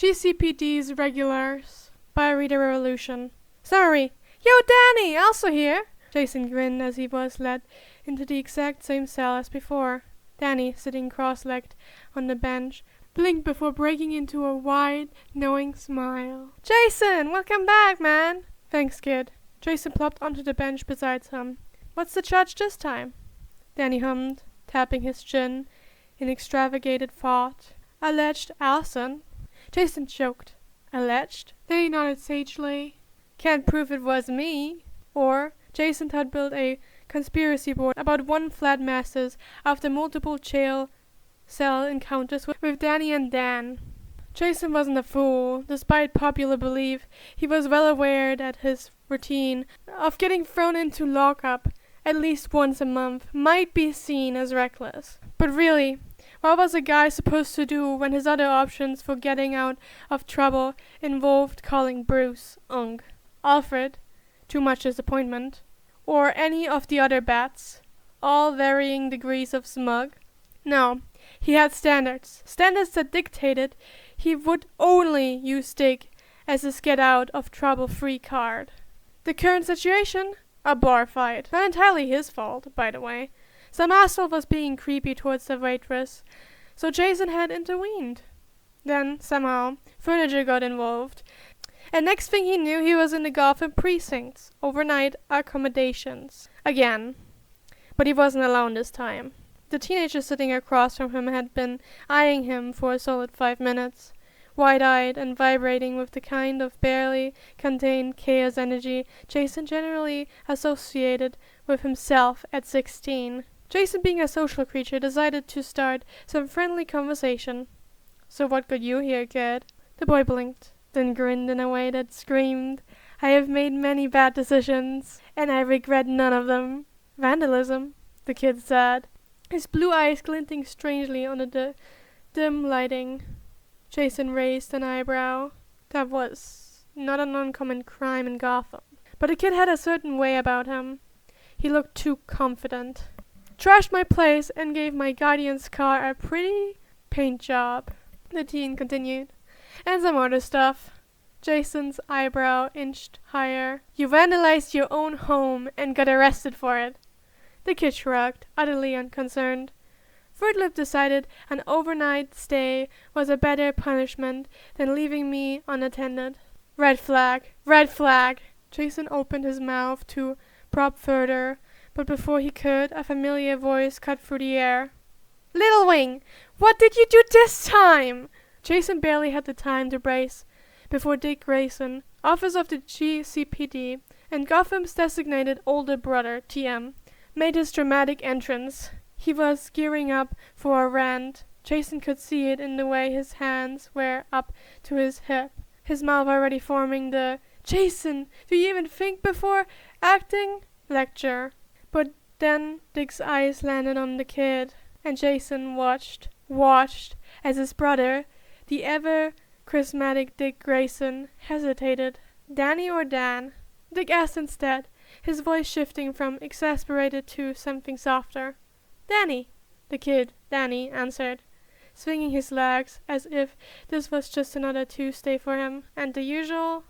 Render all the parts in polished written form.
GCPD's Regulars by Reader Revolution. Summary. Yo, Danny! Also here! Jason grinned as he was led into the exact same cell as before. Danny, sitting cross-legged on the bench, blinked before breaking into a wide, knowing smile. Jason! Welcome back, man! Thanks, kid. Jason plopped onto the bench beside him. What's the charge this time? Danny hummed, tapping his chin in extravagated thought. Alleged arson? Jason choked. Alleged? Danny nodded sagely. Can't prove it was me. Or Jason had built a conspiracy board about one Vlad Masters after multiple jail cell encounters with Danny and Dan. Jason wasn't a fool. Despite popular belief, he was well aware that his routine of getting thrown into lockup at least once a month might be seen as reckless. But really, what was a guy supposed to do when his other options for getting out of trouble involved calling Bruce, Alfred, too much disappointment, or any of the other bats, all varying degrees of smug? No, he had standards. Standards that dictated he would only use Dick as his get-out-of-trouble-free card. The current situation? A bar fight. Not entirely his fault, by the way. Some asshole was being creepy towards the waitress, so Jason had intervened. Then, somehow, furniture got involved, and next thing he knew he was in the Gotham precincts, overnight accommodations. Again. But he wasn't alone this time. The teenager sitting across from him had been eyeing him for a solid 5 minutes, wide-eyed and vibrating with the kind of barely contained chaos energy Jason generally associated with himself at 16. Jason, being a social creature, decided to start some friendly conversation. So what got you here, kid? The boy blinked, then grinned in a way that screamed, I have made many bad decisions, and I regret none of them. Vandalism, the kid said, his blue eyes glinting strangely under the dim lighting. Jason raised an eyebrow. That was not an uncommon crime in Gotham. But the kid had a certain way about him. He looked too confident. Trashed my place and gave my guardian's car a pretty paint job, the teen continued. And some other stuff. Jason's eyebrow inched higher. You vandalized your own home and got arrested for it. The kid shrugged, utterly unconcerned. Fruitlip decided an overnight stay was a better punishment than leaving me unattended. Red flag. Red flag. Jason opened his mouth to probe further, but before he could, a familiar voice cut through the air. Little Wing, what did you do this time? Jason barely had the time to brace before Dick Grayson, officer of the GCPD, and Gotham's designated older brother, TM, made his dramatic entrance. He was gearing up for a rant. Jason could see it in the way his hands were up to his hip, his mouth already forming the Jason, do you even think before acting lecture. But then Dick's eyes landed on the kid, and Jason watched as his brother, the ever-charismatic Dick Grayson, hesitated. Danny or Dan? Dick asked instead, his voice shifting from exasperated to something softer. Danny, the kid, Danny, answered, swinging his legs as if this was just another Tuesday for him. And the usual?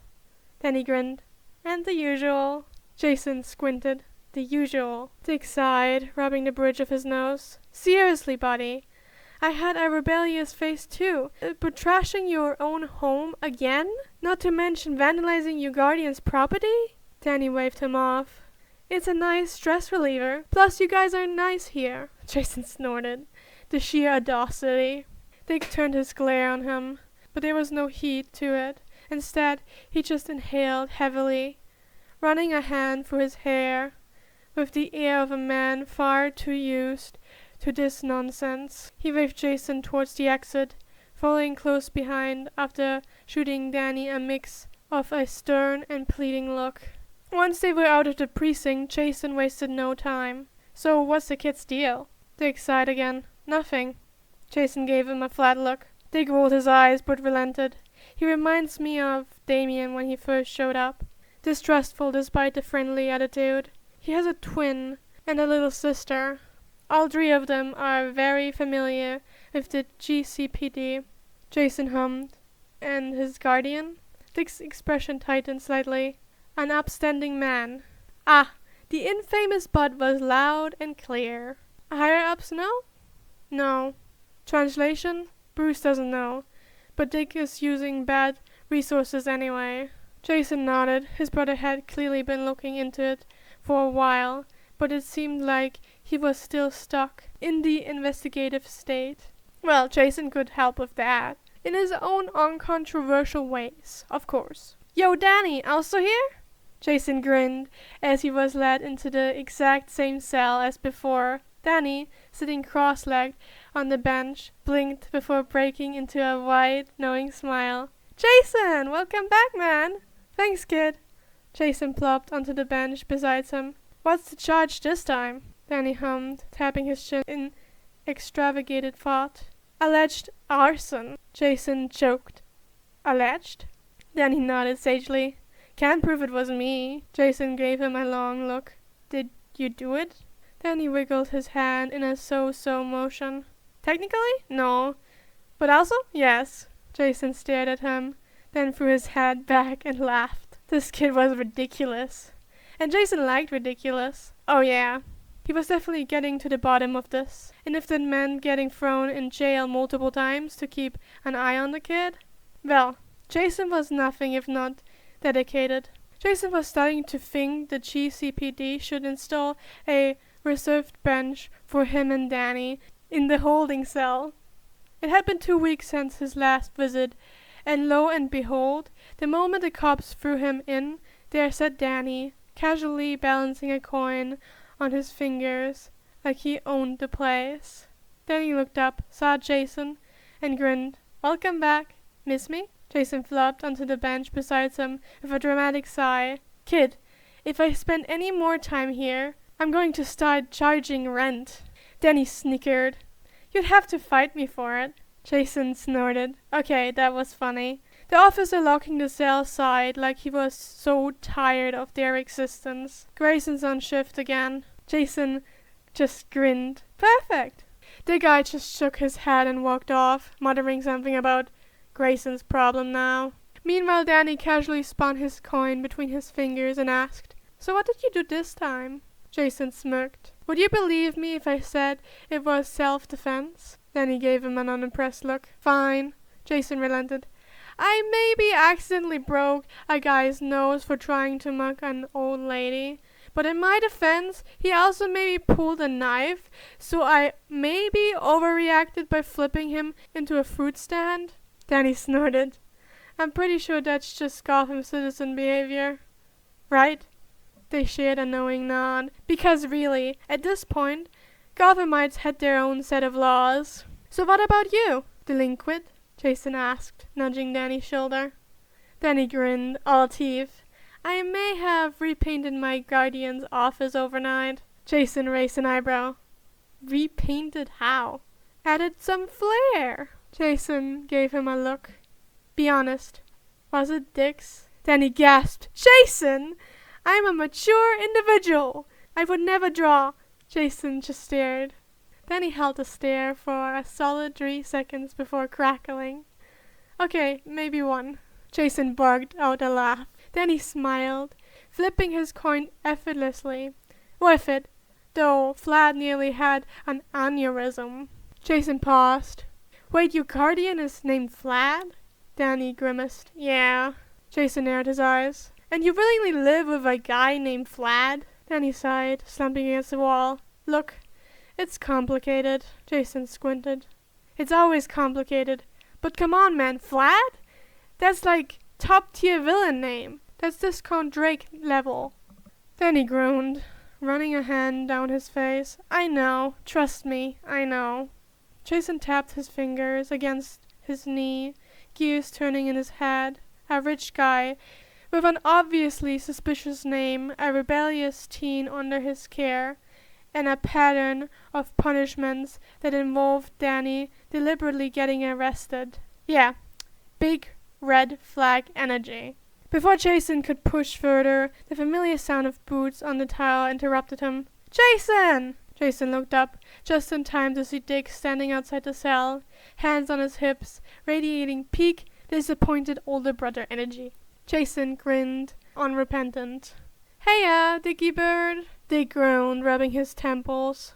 Danny grinned. And the usual? Jason squinted. The usual. Dick sighed, rubbing the bridge of his nose. Seriously, buddy. I had a rebellious face too, but trashing your own home again? Not to mention vandalizing your guardian's property? Danny waved him off. It's a nice stress reliever. Plus you guys are nice here. Jason snorted. The sheer audacity. Dick turned his glare on him, but there was no heat to it. Instead, he just inhaled heavily, running a hand through his hair, with the air of a man far too used to this nonsense. He waved Jason towards the exit, following close behind after shooting Danny a mix of a stern and pleading look. Once they were out of the precinct, Jason wasted no time. So what's the kid's deal? Dick sighed again. Nothing. Jason gave him a flat look. Dick rolled his eyes but relented. He reminds me of Damien when he first showed up. Distrustful despite the friendly attitude. He has a twin and a little sister. All 3 of them are very familiar with the GCPD. Jason hummed. and his guardian? Dick's expression tightened slightly. An upstanding man. Ah, the infamous but was loud and clear. Higher-ups know? No. Translation? Bruce doesn't know, but Dick is using bad resources anyway. Jason nodded. His brother had clearly been looking into it for a while, but it seemed like he was still stuck in the investigative state. Well, Jason could help with that. In his own uncontroversial ways, of course. Yo, Danny, also here? Jason grinned as he was led into the exact same cell as before. Danny, sitting cross-legged on the bench, blinked before breaking into a wide, knowing smile. Jason, welcome back, man. Thanks, kid. Jason plopped onto the bench beside him. What's the charge this time? Danny hummed, tapping his chin in extravagated thought. Alleged arson. Jason choked. Alleged? Danny nodded sagely. Can't prove it was me. Jason gave him a long look. Did you do it? Danny wiggled his hand in a so-so motion. Technically, no. But also, yes. Jason stared at him, then threw his head back and laughed. This kid was ridiculous. And Jason liked ridiculous. Oh yeah. He was definitely getting to the bottom of this. And if that meant getting thrown in jail multiple times to keep an eye on the kid, well, Jason was nothing if not dedicated. Jason was starting to think the GCPD should install a reserved bench for him and Danny in the holding cell. It had been 2 weeks since his last visit, and lo and behold, the moment the cops threw him in, there sat Danny, casually balancing a coin on his fingers, like he owned the place. Danny looked up, saw Jason, and grinned. Welcome back. Miss me? Jason flopped onto the bench beside him with a dramatic sigh. Kid, if I spend any more time here, I'm going to start charging rent. Danny snickered. You'd have to fight me for it. Jason snorted. Okay, that was funny. The officer locking the cell sighed like he was so tired of their existence. Grayson's on shift again. Jason just grinned. Perfect. The guy just shook his head and walked off, muttering something about Grayson's problem now. Meanwhile, Danny casually spun his coin between his fingers and asked, So what did you do this time? Jason smirked. Would you believe me if I said it was self-defense? Danny gave him an unimpressed look. Fine. Jason relented. I maybe accidentally broke a guy's nose for trying to mug an old lady. But in my defense, he also maybe pulled a knife, so I maybe overreacted by flipping him into a fruit stand. Danny snorted. I'm pretty sure that's just Gotham citizen behavior. Right? They shared a knowing nod. Because really, at this point, Gothamites had their own set of laws. So what about you, delinquent? Jason asked, nudging Danny's shoulder. Danny grinned, all teeth. I may have repainted my guardian's office overnight. Jason raised an eyebrow. Repainted how? Added some flair. Jason gave him a look. Be honest. Was it Dick's? Danny gasped. Jason! I'm a mature individual. I would never draw. Jason just stared. Danny held the stare for a solid 3 seconds before crackling. Okay, maybe one. Jason barked out a laugh. Danny smiled, flipping his coin effortlessly. Worth it, though Vlad nearly had an aneurysm. Jason paused. Wait, your guardian is named Vlad? Danny grimaced. Yeah. Jason narrowed his eyes. And you willingly live with a guy named Vlad? Danny sighed, slumping against the wall. Look, it's complicated. Jason squinted. It's always complicated. But come on, man, Vlad? That's like top-tier villain name. That's Discount Drake level. Danny groaned, running a hand down his face. I know. Trust me, I know. Jason tapped his fingers against his knee, gears turning in his head. A rich guy with an obviously suspicious name, a rebellious teen under his care, and a pattern of punishments that involved Danny deliberately getting arrested. Yeah, big red flag energy. Before Jason could push further, the familiar sound of boots on the tile interrupted him. Jason! Jason looked up, just in time to see Dick standing outside the cell, hands on his hips, radiating peak disappointed older brother energy. Jason grinned, unrepentant. Heya, Dicky Bird, Dick groaned, rubbing his temples.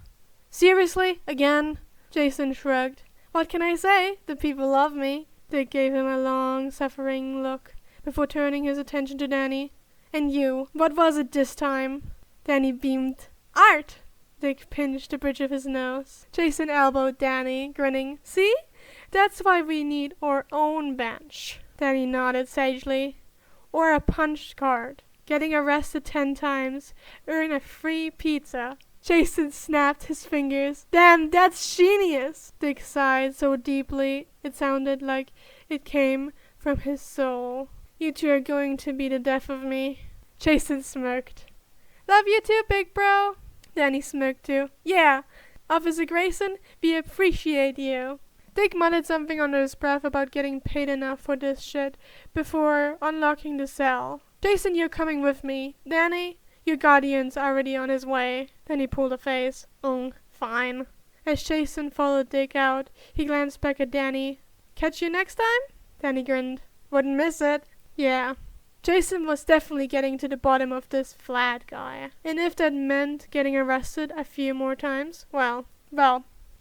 Seriously? Again? Jason shrugged. What can I say? The people love me. Dick gave him a long, suffering look before turning his attention to Danny. And you, what was it this time? Danny beamed. Art! Dick pinched the bridge of his nose. Jason elbowed Danny, grinning. See? That's why we need our own bench. Danny nodded sagely. Or a punch card. Getting arrested 10 times. Earn a free pizza. Jason snapped his fingers. Damn, that's genius! Dick sighed so deeply it sounded like it came from his soul. You two are going to be the death of me. Jason smirked. Love you too, big bro. Danny smirked too. Yeah, Officer Grayson, we appreciate you. Dick muttered something under his breath about getting paid enough for this shit before unlocking the cell. Jason, you're coming with me. Danny, your guardian's already on his way. Then he pulled a face. Fine. As Jason followed Dick out, he glanced back at Danny. Catch you next time? Danny grinned. Wouldn't miss it. Yeah. Jason was definitely getting to the bottom of this Vlad guy. And if that meant getting arrested a few more times, well,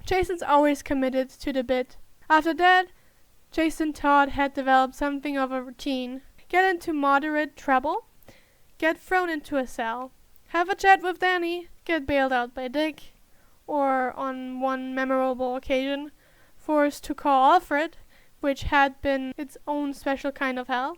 Jason's always committed to the bit. After that, Jason Todd had developed something of a routine. Get into moderate trouble, get thrown into a cell, have a chat with Danny, get bailed out by Dick, or on one memorable occasion, forced to call Alfred, which had been its own special kind of hell.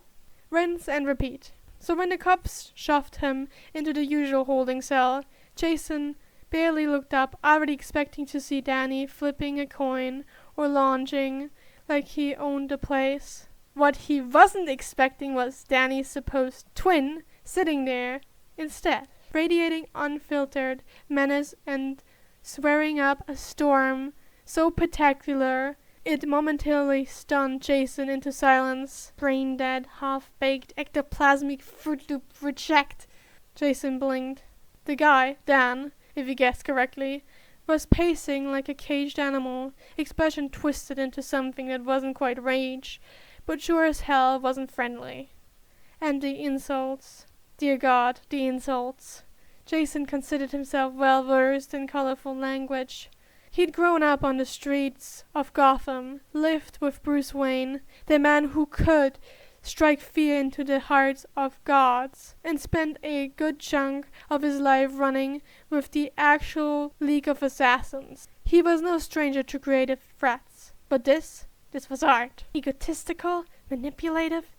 Rinse and repeat. So when the cops shoved him into the usual holding cell, Jason barely looked up, already expecting to see Danny flipping a coin or lounging like he owned the place. What he wasn't expecting was Danny's supposed twin sitting there instead, radiating unfiltered menace and swearing up a storm so spectacular it momentarily stunned Jason into silence. Brain-dead, half-baked, ectoplasmic Fruit Loop reject. Jason blinked. The guy, Dan, if you guessed correctly, was pacing like a caged animal, expression twisted into something that wasn't quite rage, but sure as hell wasn't friendly. And the insults. Dear God, the insults. Jason considered himself well versed in colorful language. He'd grown up on the streets of Gotham, lived with Bruce Wayne, the man who could strike fear into the hearts of gods, and spent a good chunk of his life running with the actual League of Assassins. He was no stranger to creative threats, but this was art. Egotistical, manipulative,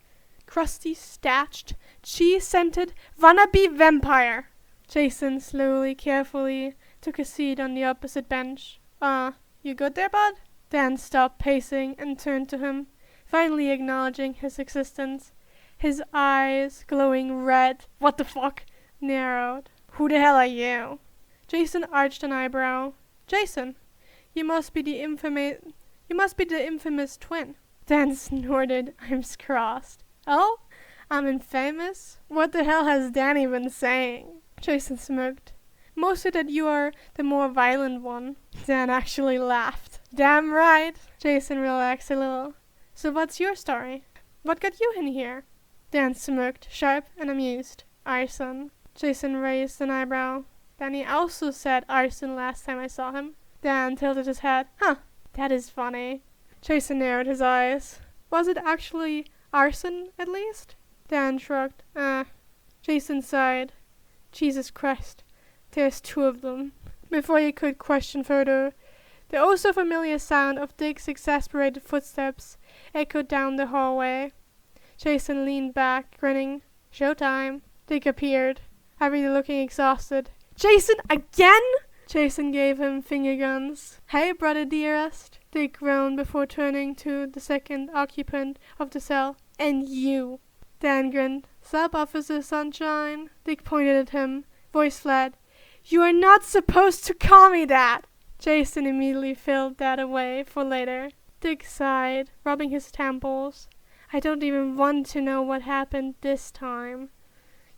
crusty, starched, cheese-scented, wannabe vampire. Jason slowly, carefully took a seat on the opposite bench. You good there, bud? Dan stopped pacing and turned to him, finally acknowledging his existence. His eyes, glowing red, what the fuck, narrowed. Who the hell are you? Jason arched an eyebrow. Jason, you must be the infamous twin. Dan snorted. I'm crossed. Oh? I'm infamous? What the hell has Danny been saying? Jason smirked. Mostly that you are the more violent one. Dan actually laughed. Damn right. Jason relaxed a little. So what's your story? What got you in here? Dan smirked, sharp and amused. Arson. Jason raised an eyebrow. Danny also said arson last time I saw him. Dan tilted his head. Huh, that is funny. Jason narrowed his eyes. Was it actually arson, at least? Dan shrugged. Jason sighed. Jesus Christ. There's 2 of them. Before he could question further, the oh-so-familiar sound of Dick's exasperated footsteps echoed down the hallway. Jason leaned back, grinning. Showtime. Dick appeared, already looking exhausted. Jason, again? Jason gave him finger guns. Hey, brother dearest. Dick groaned before turning to the second occupant of the cell. And you. Dan grinned. Sup, Officer Sunshine? Dick pointed at him, voice flat. You are not supposed to call me that! Jason immediately filed that away for later. Dick sighed, rubbing his temples. I don't even want to know what happened this time.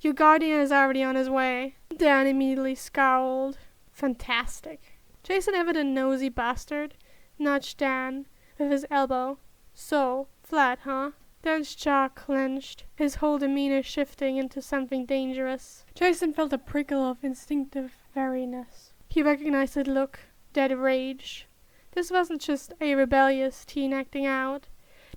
Your guardian is already on his way. Dan immediately scowled. Fantastic. Jason, ever the nosy bastard, nudged Dan with his elbow. So, Vlad, huh? Dan's jaw clenched, his whole demeanor shifting into something dangerous. Jason felt a prickle of instinctive wariness. He recognized the look, that rage. This wasn't just a rebellious teen acting out.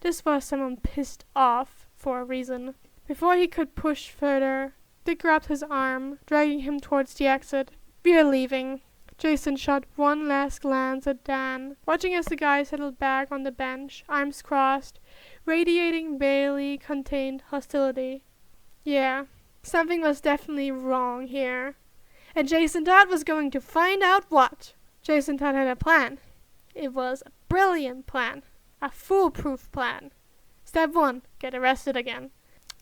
This was someone pissed off for a reason. Before he could push further, Dick grabbed his arm, dragging him towards the exit. "We're leaving." Jason shot one last glance at Dan, watching as the guy settled back on the bench, arms crossed, radiating barely contained hostility. Yeah, something was definitely wrong here. And Jason Todd was going to find out what. Jason Todd had a plan. It was a brilliant plan. A foolproof plan. Step 1, get arrested again.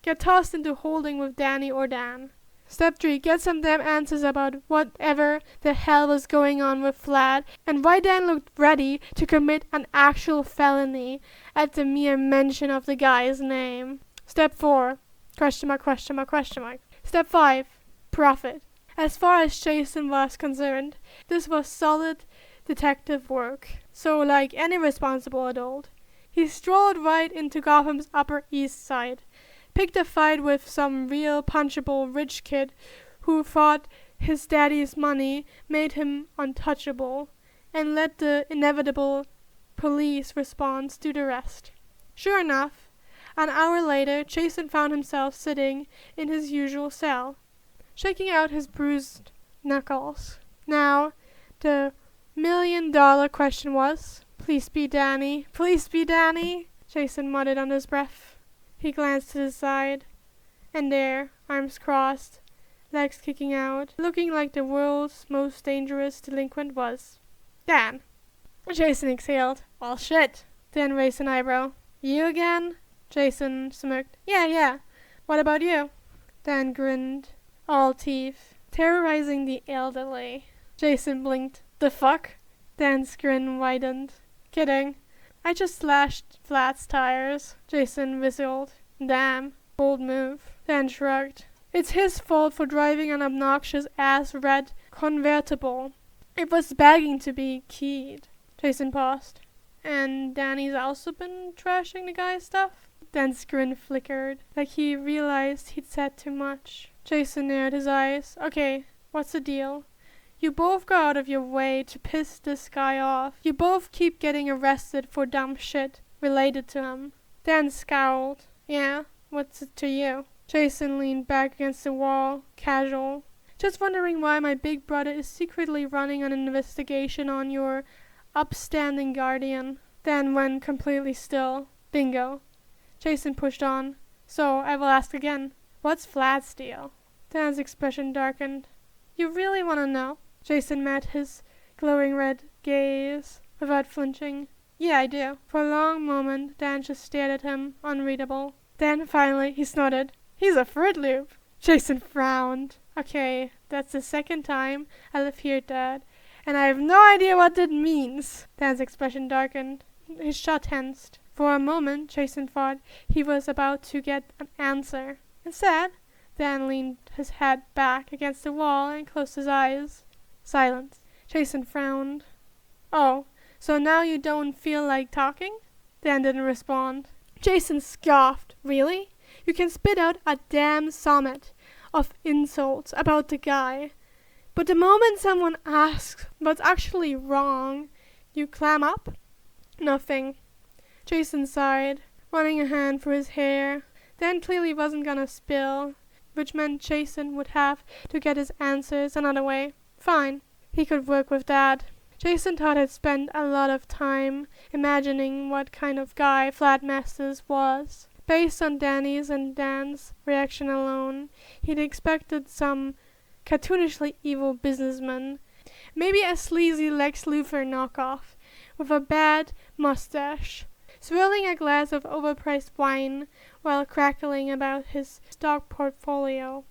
Get tossed into holding with Danny or Dan. Step 3, get some damn answers about whatever the hell was going on with Vlad and why Dan looked ready to commit an actual felony at the mere mention of the guy's name. Step 4, question mark, question mark, question mark. Step 5, profit. As far as Jason was concerned, this was solid detective work. So like any responsible adult, he strolled right into Gotham's Upper East Side, picked a fight with some real punchable rich kid who thought his daddy's money made him untouchable, and let the inevitable police response do the rest. Sure enough, an hour later, Jason found himself sitting in his usual cell, shaking out his bruised knuckles. Now, the $1,000,000 question was, "Please be Danny, please be Danny," Jason muttered under his breath. He glanced to the side, and there, arms crossed, legs kicking out, looking like the world's most dangerous delinquent, was Dan. Jason exhaled. "Well, shit." Dan raised an eyebrow. "You again?" Jason smirked. Yeah. What about you?" Dan grinned, all teeth, terrorizing the elderly. Jason blinked. "The fuck?" Dan's grin widened. "Kidding. I just slashed Vlad's tires." Jason whistled. "Damn. Bold move." Dan shrugged. "It's his fault for driving an obnoxious ass red convertible. It was begging to be keyed." Jason paused. "And Danny's also been trashing the guy's stuff?" Dan's grin flickered, like he realized he'd said too much. Jason narrowed his eyes. "Okay, what's the deal? You both go out of your way to piss this guy off. You both keep getting arrested for dumb shit related to him." Dan scowled. "Yeah, what's it to you?" Jason leaned back against the wall, casual. "Just wondering why my big brother is secretly running an investigation on your upstanding guardian." Dan went completely still. "Bingo." Jason pushed on. "So, I will ask again. What's Vlad's deal?" Dan's expression darkened. "You really want to know?" Jason met his glowing red gaze without flinching. "Yeah, I do." For a long moment, Dan just stared at him, unreadable. Then, finally, he snorted. "He's a Fruit Loop." Jason frowned. "Okay, that's the second time I've heard that, and I have no idea what that means." Dan's expression darkened. His jaw tensed. For a moment, Jason thought he was about to get an answer. Instead, Dan leaned his head back against the wall and closed his eyes. Silence. Jason frowned. "Oh, so now you don't feel like talking?" Dan didn't respond. Jason scoffed. "Really? You can spit out a damn sonnet of insults about the guy, but the moment someone asks what's actually wrong, you clam up?" "Nothing." Jason sighed, running a hand through his hair. Dan clearly wasn't gonna spill, which meant Jason would have to get his answers another way. Fine, he could work with that. Jason Todd had spent a lot of time imagining what kind of guy Vlad Masters was. Based on Danny's and Dan's reaction alone, he'd expected some cartoonishly evil businessman, maybe a sleazy Lex Luthor knockoff, with a bad mustache, swirling a glass of overpriced wine while crackling about his stock portfolio.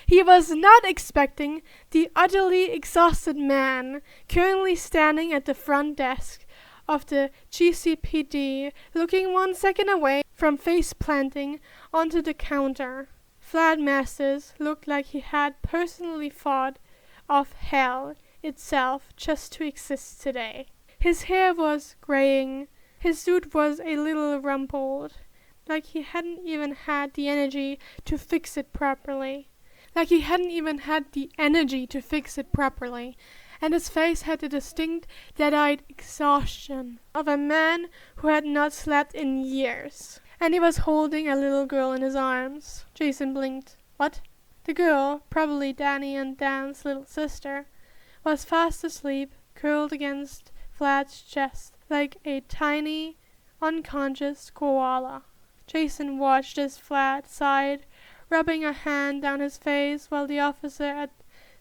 He was not expecting the utterly exhausted man currently standing at the front desk of the GCPD, looking 1 second away from face planting onto the counter. Vlad Masters looked like he had personally fought off hell itself just to exist today. His hair was graying, his suit was a little rumpled, like he hadn't even had the energy to fix it properly. Like he hadn't even had the energy to fix it properly. And his face had the distinct, dead-eyed exhaustion of a man who had not slept in years. And he was holding a little girl in his arms. Jason blinked. What? The girl, probably Danny and Dan's little sister, was fast asleep, curled against Vlad's chest, like a tiny, unconscious koala. Jason watched as Vlad sighed, rubbing a hand down his face while the officer at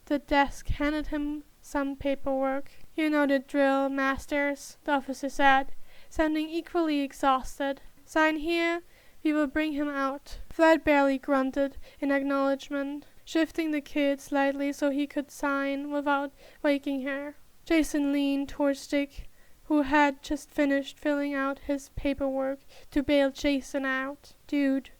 the desk handed him some paperwork. You know the drill, masters, the officer said, sounding equally exhausted. Sign here, we will bring him out. Vlad barely grunted in acknowledgement, shifting the kid slightly so he could sign without waking her. Jason leaned towards Dick, who had just finished filling out his paperwork to bail Jason out. Dude,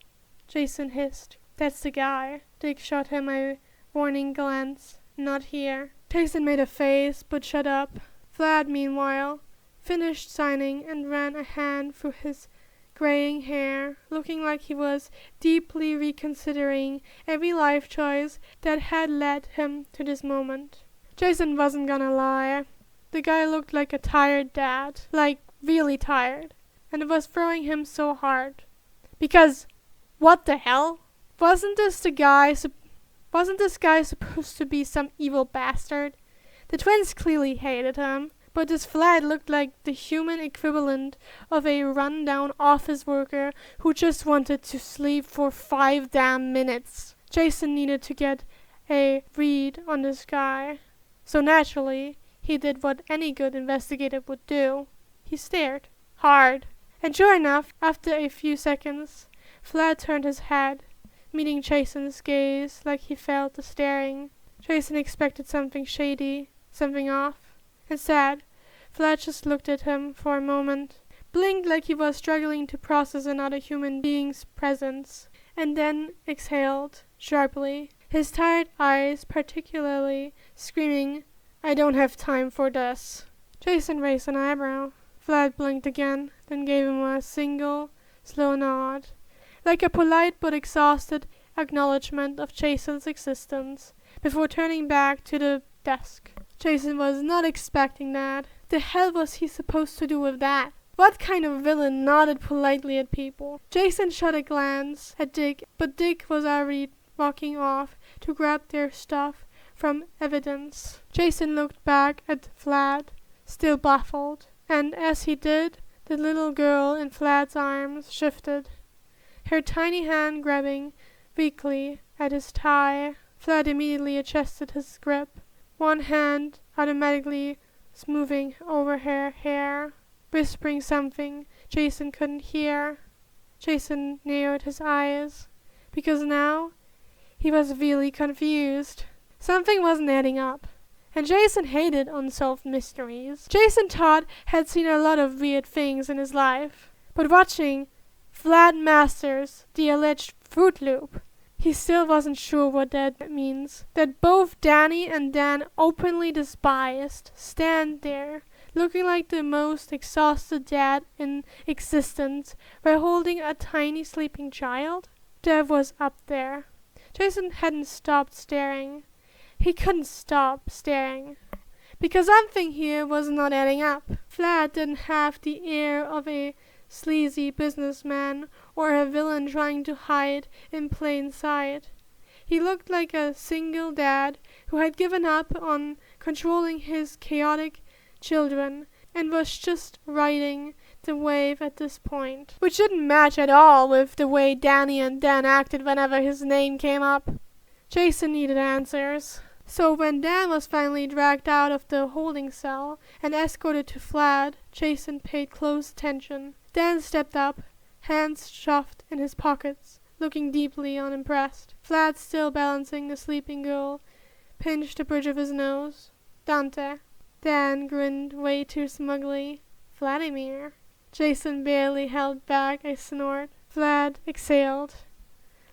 Jason hissed. That's the guy. Dick shot him a warning glance. Not here. Jason made a face, but shut up. Vlad, meanwhile, finished signing and ran a hand through his graying hair, looking like he was deeply reconsidering every life choice that had led him to this moment. Jason wasn't gonna lie. The guy looked like a tired dad, like really tired, and it was throwing him so hard. Because, what the hell? Wasn't this guy supposed to be some evil bastard? The twins clearly hated him, but this Vlad looked like the human equivalent of a run-down office worker who just wanted to sleep for 5 damn minutes. Jason needed to get a read on this guy. So naturally, he did what any good investigator would do. He stared. Hard. And sure enough, after a few seconds, Vlad turned his head, meeting Jason's gaze like he felt the staring. Jason expected something shady, something off. Instead, Vlad just looked at him for a moment, blinked like he was struggling to process another human being's presence, and then exhaled sharply, his tired eyes particularly screaming, I don't have time for this. Jason raised an eyebrow. Vlad blinked again, then gave him a single, slow nod, like a polite but exhausted acknowledgement of Jason's existence, before turning back to the desk. Jason was not expecting that. The hell was he supposed to do with that? What kind of villain nodded politely at people? Jason shot a glance at Dick, but Dick was already walking off to grab their stuff from evidence. Jason looked back at Vlad, still baffled, and as he did, the little girl in Vlad's arms shifted, her tiny hand grabbing weakly at his tie. Vlad immediately adjusted his grip, one hand automatically smoothing over her hair, whispering something Jason couldn't hear. Jason narrowed his eyes, because now he was really confused. Something wasn't adding up, and Jason hated unsolved mysteries. Jason Todd had seen a lot of weird things in his life, but watching Vlad Masters, the alleged Fruit Loop, he still wasn't sure what that means. That both Danny and Dan, openly despised, stand there, looking like the most exhausted dad in existence, while holding a tiny sleeping child? That was up there. Jason hadn't stopped staring. He couldn't stop staring, because something here was not adding up. Vlad didn't have the air of a sleazy businessman or a villain trying to hide in plain sight. He looked like a single dad who had given up on controlling his chaotic children and was just riding the wave at this point, which didn't match at all with the way Danny and Dan acted whenever his name came up. Jason needed answers. So when Dan was finally dragged out of the holding cell and escorted to Vlad, Jason paid close attention. Dan stepped up, hands shoved in his pockets, looking deeply unimpressed. Vlad, still balancing the sleeping girl, pinched the bridge of his nose. Dante. Dan grinned way too smugly. Vladimir. Jason barely held back a snort. Vlad exhaled,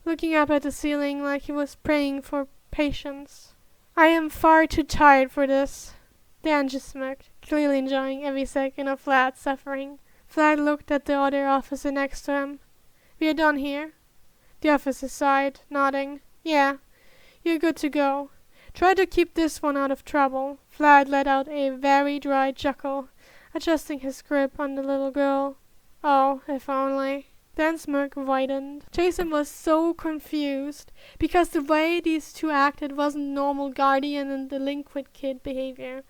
looking up at the ceiling like he was praying for patience. I am far too tired for this. Dan just smirked, clearly enjoying every second of Vlad's suffering. Vlad looked at the other officer next to him. We are done here. The officer sighed, nodding. Yeah, you're good to go. Try to keep this one out of trouble. Vlad let out a very dry chuckle, adjusting his grip on the little girl. Oh, if only. Dan's smirk widened. Jason was so confused, because the way these two acted wasn't normal guardian and delinquent kid behavior.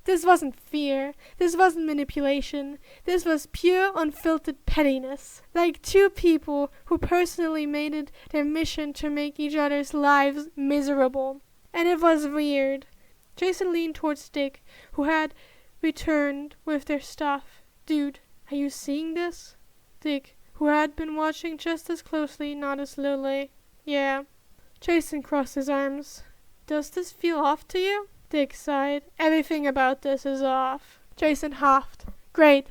This wasn't fear. This wasn't manipulation. This was pure, unfiltered pettiness. Like two people who personally made it their mission to make each other's lives miserable. And it was weird. Jason leaned towards Dick, who had returned with their stuff. Dude, are you seeing this? Dick, who had been watching just as closely, nodded slowly. Yeah. Jason crossed his arms. Does this feel off to you? Dick sighed. Everything about this is off. Jason huffed. Great.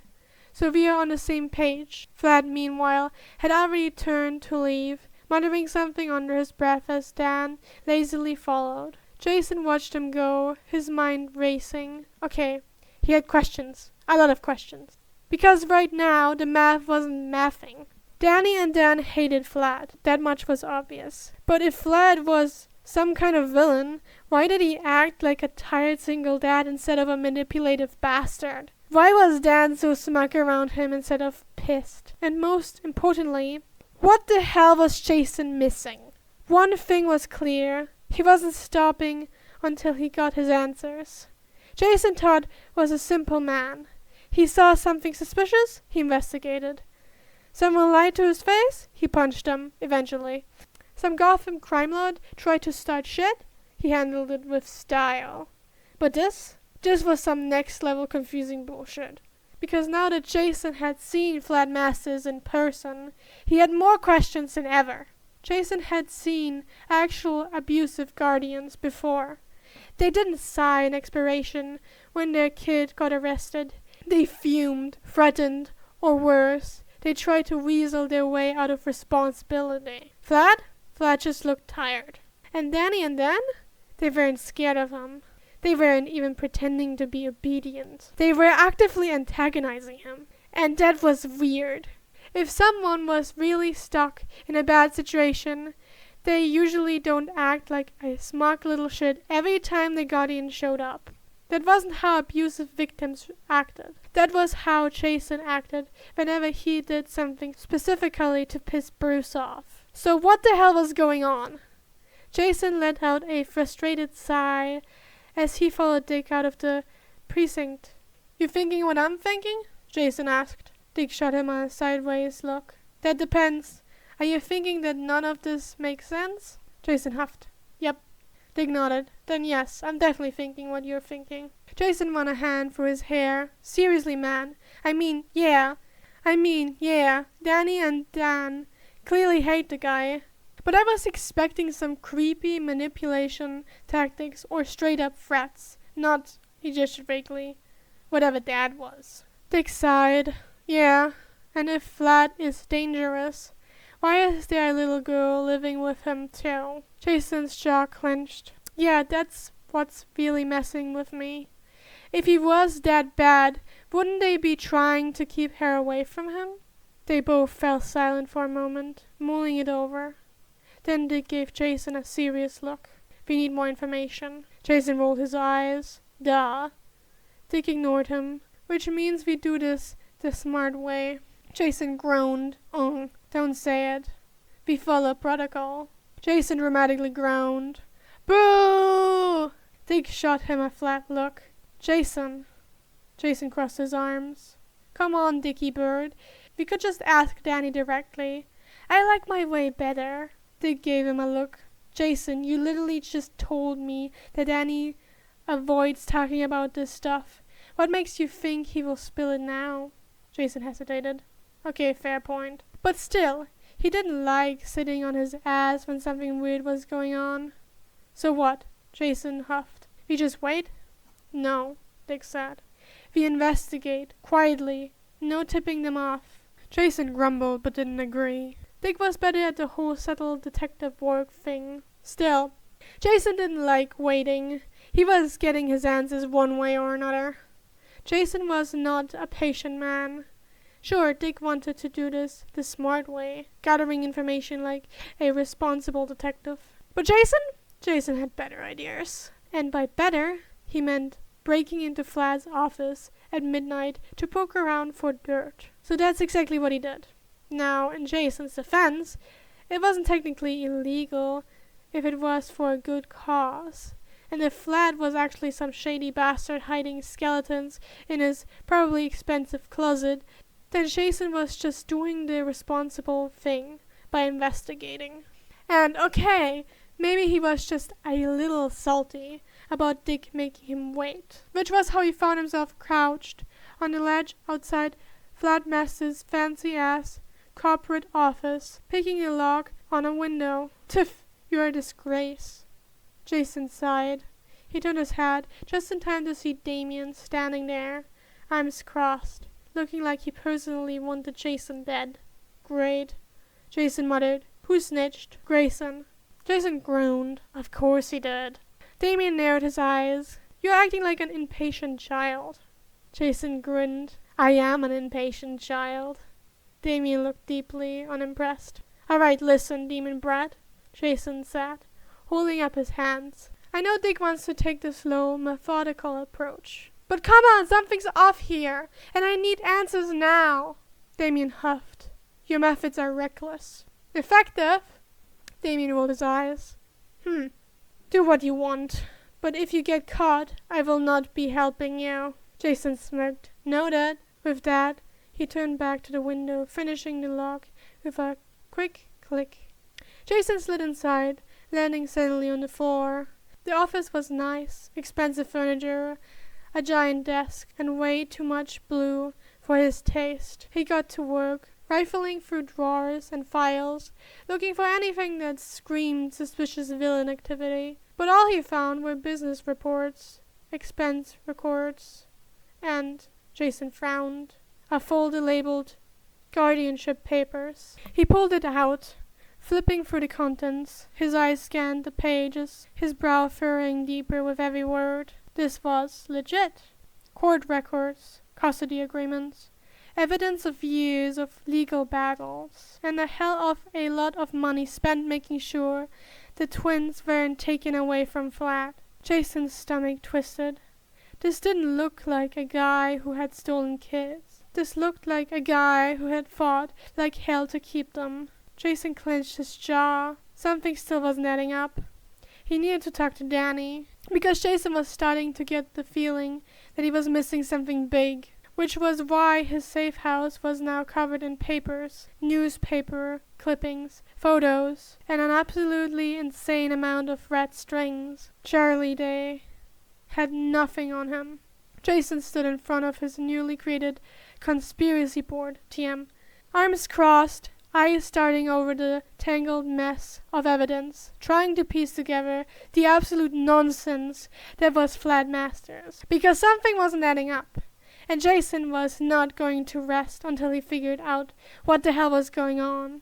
So we are on the same page. Vlad, meanwhile, had already turned to leave, muttering something under his breath as Dan lazily followed. Jason watched him go, his mind racing. Okay, he had questions. A lot of questions. Because right now, the math wasn't mathing. Danny and Dan hated Vlad. That much was obvious. But if Vlad was some kind of villain, why did he act like a tired single dad instead of a manipulative bastard? Why was Dan so smug around him instead of pissed? And most importantly, what the hell was Jason missing? One thing was clear. He wasn't stopping until he got his answers. Jason Todd was a simple man. He saw something suspicious, he investigated. Someone lied to his face, he punched them, eventually. Some Gotham crime lord tried to start shit, he handled it with style. But this was some next level confusing bullshit. Because now that Jason had seen Vlad Masters in person, he had more questions than ever. Jason had seen actual abusive guardians before. They didn't sigh in expiration when their kid got arrested. They fumed, threatened, or worse, they tried to weasel their way out of responsibility. Vlad just looked tired. And Danny and Dan? They weren't scared of him. They weren't even pretending to be obedient. They were actively antagonizing him. And that was weird. If someone was really stuck in a bad situation, they usually don't act like a smug little shit every time the guardian showed up. That wasn't how abusive victims acted. That was how Jason acted whenever he did something specifically to piss Bruce off. So what the hell was going on? Jason let out a frustrated sigh as he followed Dick out of the precinct. You thinking what I'm thinking? Jason asked. Dick shot him a sideways look. That depends. Are you thinking that none of this makes sense? Jason huffed. Yep. Dick nodded. Then yes, I'm definitely thinking what you're thinking. Jason ran a hand through his hair. Seriously, man. I mean, yeah. Danny and Dan clearly hate the guy. But I was expecting some creepy manipulation tactics or straight up threats. Not, he gestured vaguely, whatever that was. Dick sighed. Yeah, and if Vlad is dangerous, why is there a little girl living with him too? Jason's jaw clenched. Yeah, that's what's really messing with me. If he was that bad, wouldn't they be trying to keep her away from him? They both fell silent for a moment, mulling it over. Then Dick gave Jason a serious look. We need more information. Jason rolled his eyes. Duh. Dick ignored him, which means we do this the smart way. Jason groaned. Don't say it. We follow protocol. Jason dramatically groaned. Boo! Dick shot him a flat look. Jason crossed his arms. Come on, Dickie Bird. We could just ask Danny directly. I like my way better. Dick gave him a look. Jason, you literally just told me that Danny avoids talking about this stuff. What makes you think he will spill it now? Jason hesitated. Okay, fair point. But still, he didn't like sitting on his ass when something weird was going on. So what? Jason huffed. We just wait? No, Dick said. We investigate, quietly. No tipping them off. Jason grumbled but didn't agree. Dick was better at the whole subtle detective work thing. Still, Jason didn't like waiting. He was getting his answers one way or another. Jason was not a patient man. Sure, Dick wanted to do this the smart way, gathering information like a responsible detective. But Jason had better ideas. And by better, he meant breaking into Vlad's office at midnight to poke around for dirt. So that's exactly what he did. Now, in Jason's defense, it wasn't technically illegal if it was for a good cause. And if Vlad was actually some shady bastard hiding skeletons in his probably expensive closet, then Jason was just doing the responsible thing by investigating. And okay, maybe he was just a little salty about Dick making him wait, which was how he found himself crouched on the ledge outside Vlad Master's fancy-ass corporate office, picking a lock on a window. Tiff, you're a disgrace. Jason sighed. He turned his head just in time to see Damien standing there, arms crossed, looking like he personally wanted Jason dead. Great. Jason muttered. Who snitched? Grayson. Jason groaned. Of course he did. Damien narrowed his eyes. You're acting like an impatient child. Jason grinned. I am an impatient child. Damien looked deeply unimpressed. All right, listen, Demon Brat, Jason said, holding up his hands. I know Dick wants to take the slow, methodical approach. But come on, something's off here, and I need answers now. Damien huffed. Your methods are reckless. Effective? Damien rolled his eyes. Do what you want, but if you get caught, I will not be helping you. Jason smirked. Noted. With that, he turned back to the window, finishing the lock with a quick click. Jason slid inside, landing suddenly on the floor. The office was nice, expensive furniture, a giant desk, and way too much blue for his taste. He got to work, rifling through drawers and files, looking for anything that screamed suspicious villain activity. But all he found were business reports, expense records, and, Jason frowned, a folder labeled guardianship papers. He pulled it out, flipping through the contents. His eyes scanned the pages, his brow furrowing deeper with every word. This was legit. Court records, custody agreements, evidence of years of legal battles, and a hell of a lot of money spent making sure the twins weren't taken away from Vlad. Jason's stomach twisted. This didn't look like a guy who had stolen kids. This looked like a guy who had fought like hell to keep them. Jason clenched his jaw. Something still wasn't adding up. He needed to talk to Danny, because Jason was starting to get the feeling that he was missing something big, which was why his safe house was now covered in papers, newspaper clippings, photos, and an absolutely insane amount of red strings. Charlie Day had nothing on him. Jason stood in front of his newly created conspiracy board, TM, arms crossed, eyes starting over the tangled mess of evidence, trying to piece together the absolute nonsense that was Vlad Masters, because something wasn't adding up, and Jason was not going to rest until he figured out what the hell was going on.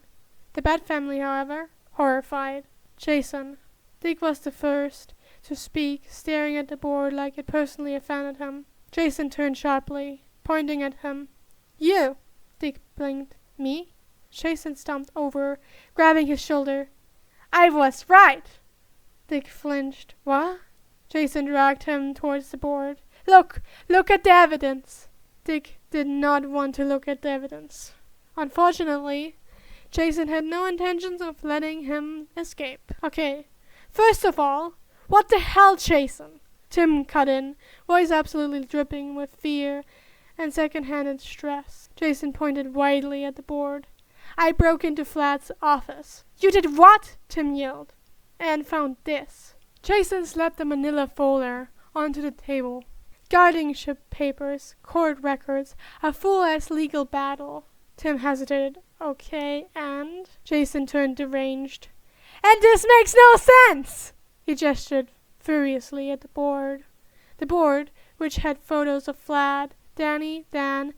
The Bat family, however, horrified. Jason. Dick was the first to speak, staring at the board like it personally offended him. Jason turned sharply, pointing at him. You! Dick blinked. Me? Jason stomped over, grabbing his shoulder. I was right! Dick flinched. What? Jason dragged him towards the board. Look at the evidence! Dick did not want to look at the evidence. Unfortunately, Jason had no intentions of letting him escape. Okay, first of all, what the hell, Jason? Tim cut in, voice absolutely dripping with fear and second-hand stress. Jason pointed wildly at the board. I broke into Vlad's office. You did what? Tim yelled. And found this. Jason slapped the manila folder onto the table. Guardianship papers, court records, a full-ass legal battle. Tim hesitated. Okay, and? Jason turned deranged. And this makes no sense! He gestured furiously at the board. The board, which had photos of Vlad, Danny, Dan,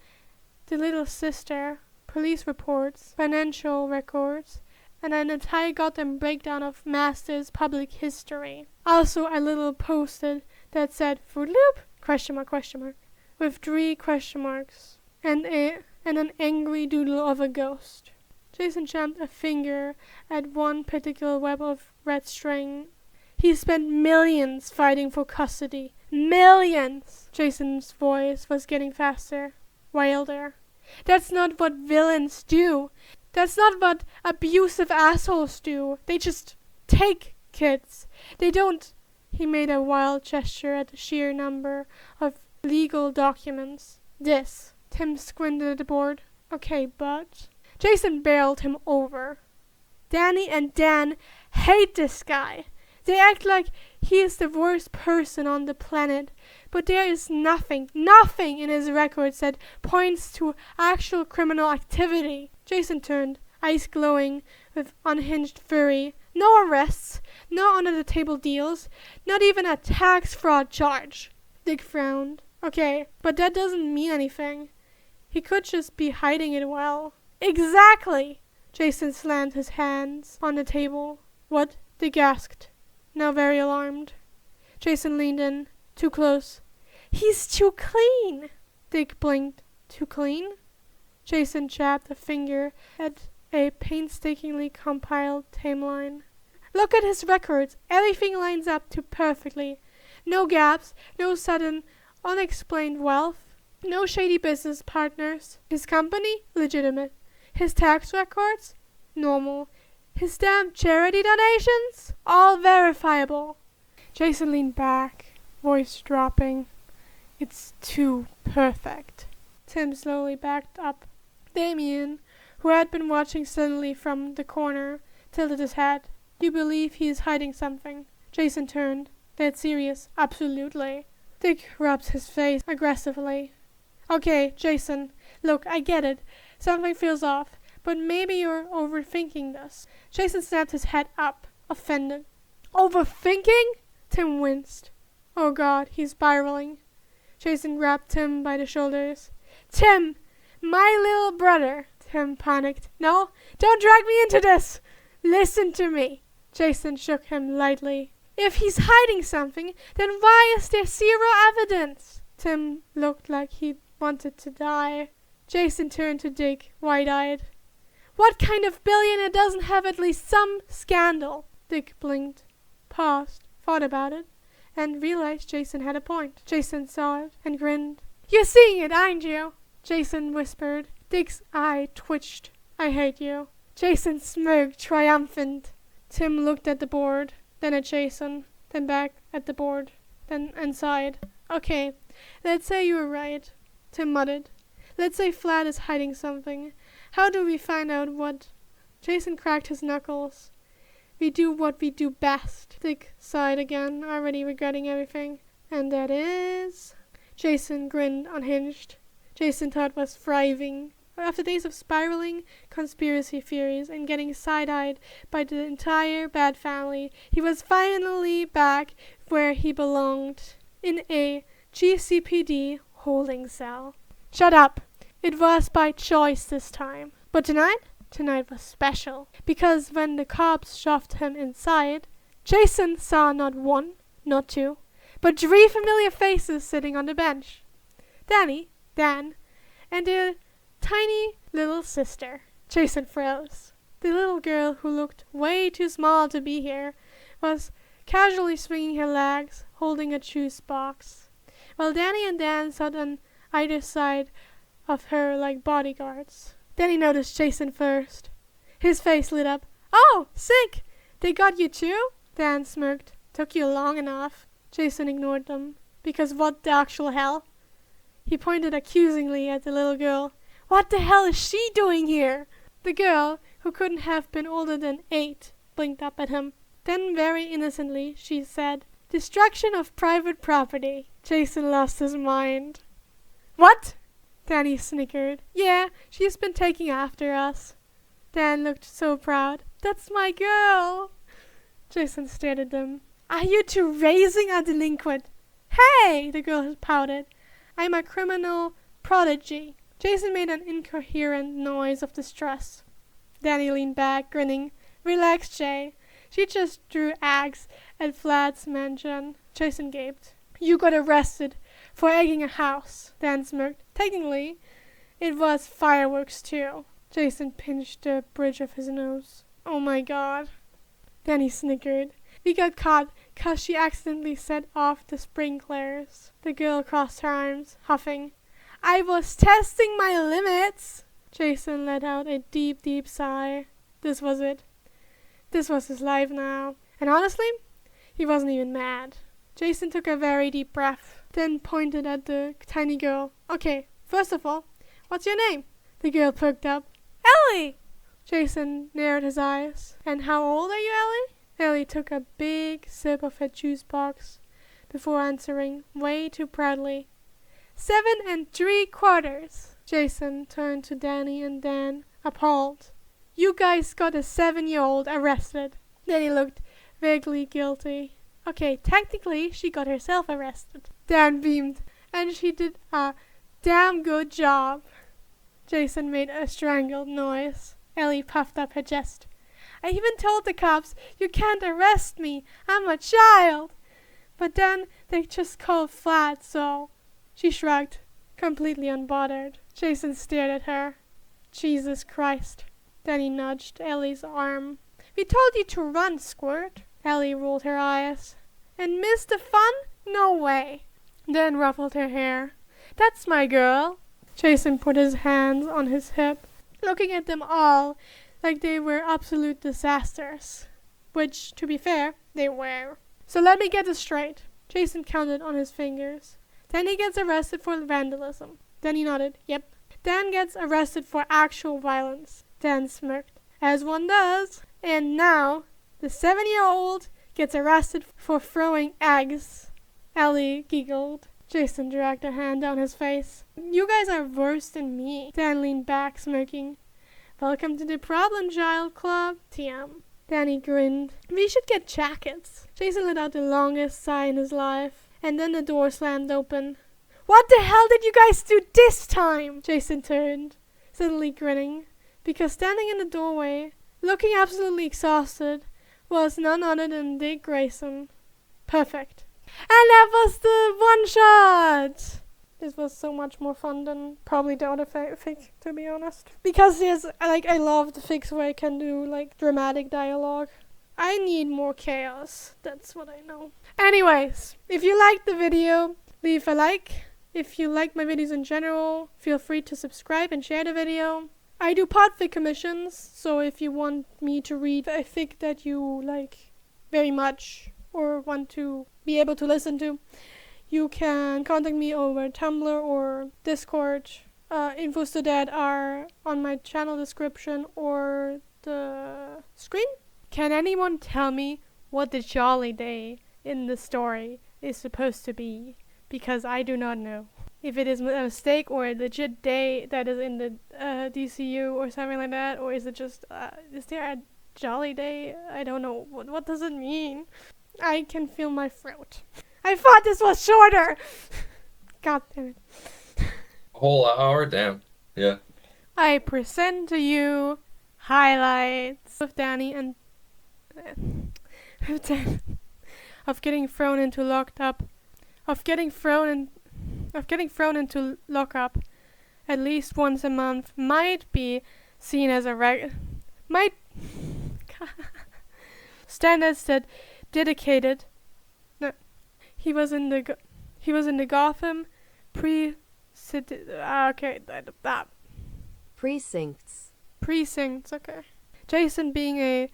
the little sister, police reports, financial records, and an entire goddamn breakdown of Master's public history. Also a little post-it that said Fruit Loop? ? With 3 question marks. And a and an angry doodle of a ghost. Jason jammed a finger at one particular web of red string. He spent millions fighting for custody. Millions! Jason's voice was getting faster, wilder. That's not what villains do. That's not what abusive assholes do. They just take kids. They don't. He made a wild gesture at the sheer number of legal documents. This. Tim squinted at the board. Okay, but... Jason barreled him over. Danny and Dan hate this guy. They act like he is the worst person on the planet. But there is nothing in his records that points to actual criminal activity. Jason turned, eyes glowing with unhinged fury. No arrests, no under-the-table deals, not even a tax fraud charge. Dick frowned. Okay, but that doesn't mean anything. He could just be hiding it well. Exactly! Jason slammed his hands on the table. What? Dick asked, now very alarmed. Jason leaned in, too close. He's too clean! Dick blinked. Too clean? Jason jabbed a finger at a painstakingly compiled timeline. Look at his records. Everything lines up too perfectly. No gaps, no sudden, unexplained wealth, no shady business partners. His company? Legitimate. His tax records? Normal. His damn charity donations? All verifiable. Jason leaned back, voice dropping. It's too perfect. Tim slowly backed up. Damien, who had been watching steadily from the corner, tilted his head. You believe he is hiding something? Jason turned. Dead serious. Absolutely. Dick rubbed his face aggressively. Okay, Jason. Look, I get it. Something feels off. But maybe you're overthinking this. Jason snapped his head up, offended. Overthinking? Tim winced. Oh God, he's spiraling. Jason grabbed Tim by the shoulders. Tim! My little brother! Tim panicked. No, don't drag me into this! Listen to me! Jason shook him lightly. If he's hiding something, then why is there zero evidence? Tim looked like he wanted to die. Jason turned to Dick, wide-eyed. What kind of billionaire doesn't have at least some scandal? Dick blinked, paused, thought about it, and realized Jason had a point. Jason saw it and grinned. You're seeing it, aren't you? Jason whispered. Dick's eye twitched. I hate you. Jason smirked, triumphant. Tim looked at the board, then at Jason, then back at the board, then and sighed. Okay, let's say you were right. Tim muttered. Let's say Vlad is hiding something. How do we find out what? Jason cracked his knuckles. We do what we do best. Dick sighed again, already regretting everything. And that is... Jason grinned, unhinged. Jason thought was thriving. After days of spiraling conspiracy theories and getting side-eyed by the entire Bad family, he was finally back where he belonged, in a GCPD holding cell. Shut up! It was by choice this time. But tonight was special, because when the cops shoved him inside, Jason saw not one, not two, but 3 familiar faces sitting on the bench. Danny, Dan, and their tiny little sister. Jason froze. The little girl, who looked way too small to be here, was casually swinging her legs, holding a juice box, while Danny and Dan sat on either side of her like bodyguards. Danny noticed Jason first. His face lit up. Oh, sick! They got you too? Dan smirked. Took you long enough. Jason ignored them. Because what the actual hell? He pointed accusingly at the little girl. What the hell is she doing here? The girl, who couldn't have been older than 8, blinked up at him. Then very innocently she said, Destruction of private property. Jason lost his mind. What? Danny snickered. Yeah, she's been taking after us. Dan looked so proud. That's my girl. Jason stared at them. Are you two raising a delinquent? Hey, the girl pouted. I'm a criminal prodigy. Jason made an incoherent noise of distress. Danny leaned back, grinning. Relax, Jay. She just threw eggs at Vlad's mansion. Jason gaped. You got arrested for egging a house. Dan smirked. Technically, It was fireworks too. Jason pinched the bridge of his nose. Oh my god. Danny snickered. We got caught 'cause she accidentally set off the sprinklers. The girl crossed her arms, huffing. I was testing my limits. Jason let out a deep, deep sigh. This was it. This was his life now. And honestly, he wasn't even mad. Jason took a very deep breath, then pointed at the tiny girl. Okay, first of all, what's your name? The girl perked up. Ellie! Jason narrowed his eyes. And how old are you, Ellie? Ellie took a big sip of her juice box before answering way too proudly. 7 3/4. Jason turned to Danny and Dan, appalled. You guys got a 7-year-old arrested. Danny looked vaguely guilty. Okay, technically she got herself arrested. Dan beamed, and she did a damn good job. Jason made a strangled noise. Ellie puffed up her chest. I even told the cops, you can't arrest me, I'm a child. But then they just called Vlad, so... She shrugged, completely unbothered. Jason stared at her. Jesus Christ. Then he nudged Ellie's arm. We told you to run, Squirt. Ellie rolled her eyes. And miss the fun? No way. Dan ruffled her hair. That's my girl. Jason put his hands on his hip, looking at them all like they were absolute disasters. Which, to be fair, they were. So let me get this straight. Jason counted on his fingers. Then he gets arrested for vandalism. Then he nodded. Yep. Dan gets arrested for actual violence. Dan smirked. As one does. And now, the 7-year-old gets arrested for throwing eggs. Ellie giggled. Jason dragged a hand down his face. You guys are worse than me. Dan leaned back, smirking. Welcome to the Problem Child Club. TM. Danny grinned. We should get jackets. Jason let out the longest sigh in his life. And then the door slammed open. What the hell did you guys do this time? Jason turned, suddenly grinning, because standing in the doorway, looking absolutely exhausted, was none other than Dick Grayson. Perfect. And that was the one shot! This was so much more fun than probably the other fic, to be honest. Because I love the fics where I can do, dramatic dialogue. I need more chaos. That's what I know. Anyways, if you liked the video, leave a like. If you like my videos in general, feel free to subscribe and share the video. I do Podfic commissions, so if you want me to read a fic that you like very much or want to be able to listen to, you can contact me over Tumblr or Discord. Infos to that are on my channel description or the screen. Can anyone tell me what the jolly day in the story is supposed to be? Because I do not know. If it is a mistake or a legit day that is in the DCU or something like that, or is it just, is there a jolly day? I don't know. What does it mean? I can feel my throat. I thought this was shorter! God damn it. A whole hour? Damn. Yeah. I present to you highlights of Danny and of getting thrown into lockup at least once a month might be seen as a standards that dedicated. No, he was in the Gotham precincts. Okay. Jason, being a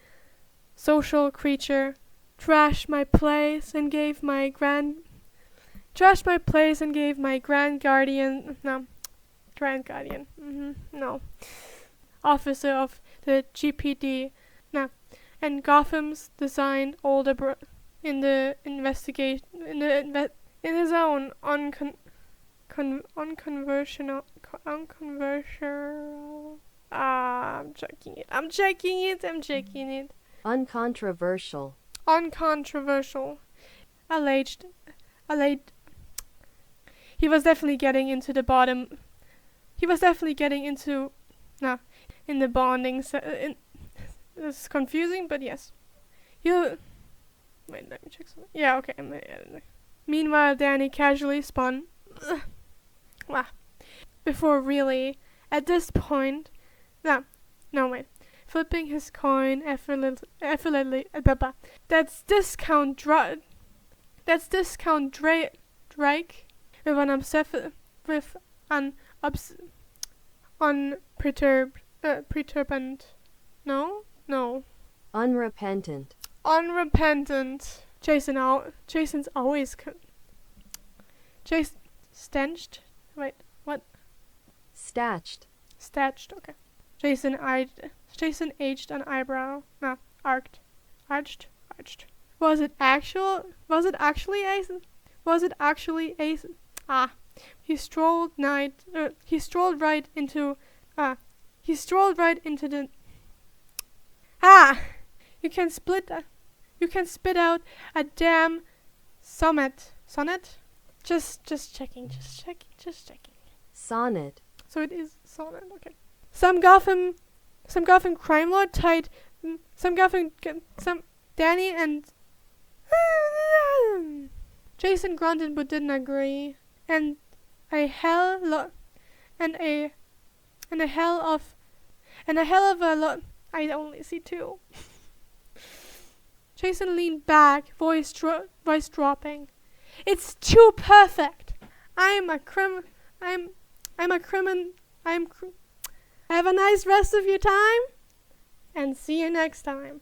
social creature, trashed my place and gave my grand guardian officer of the GCPD and Gotham's designed older in the investigation in his own uncontroversial. I'm checking it. Uncontroversial. Alleged. He was definitely getting into the bottom. He was definitely getting into, in the bonding. It's confusing, but yes. Wait, let me check something. Yeah, okay. Meanwhile, Danny casually spun. Before really At this point, no wait, flipping his coin effortlessly. That's discount Drake with an perturbant. No. Unrepentant. Jason's always stenched. Wait, what? Statched. Okay. Jason aged an eyebrow. No, arched. Was it actually Ace? He strolled right into the. You can spit out a damn sonnet. Just checking. Sonnet. So it is sonnet. Okay. Some Gotham crime lord tied Danny and Jason grunted but didn't agree. And a hell of a lot. I only see two. Jason leaned back, voice dropping. It's too perfect. Have a nice rest of your time, and see you next time.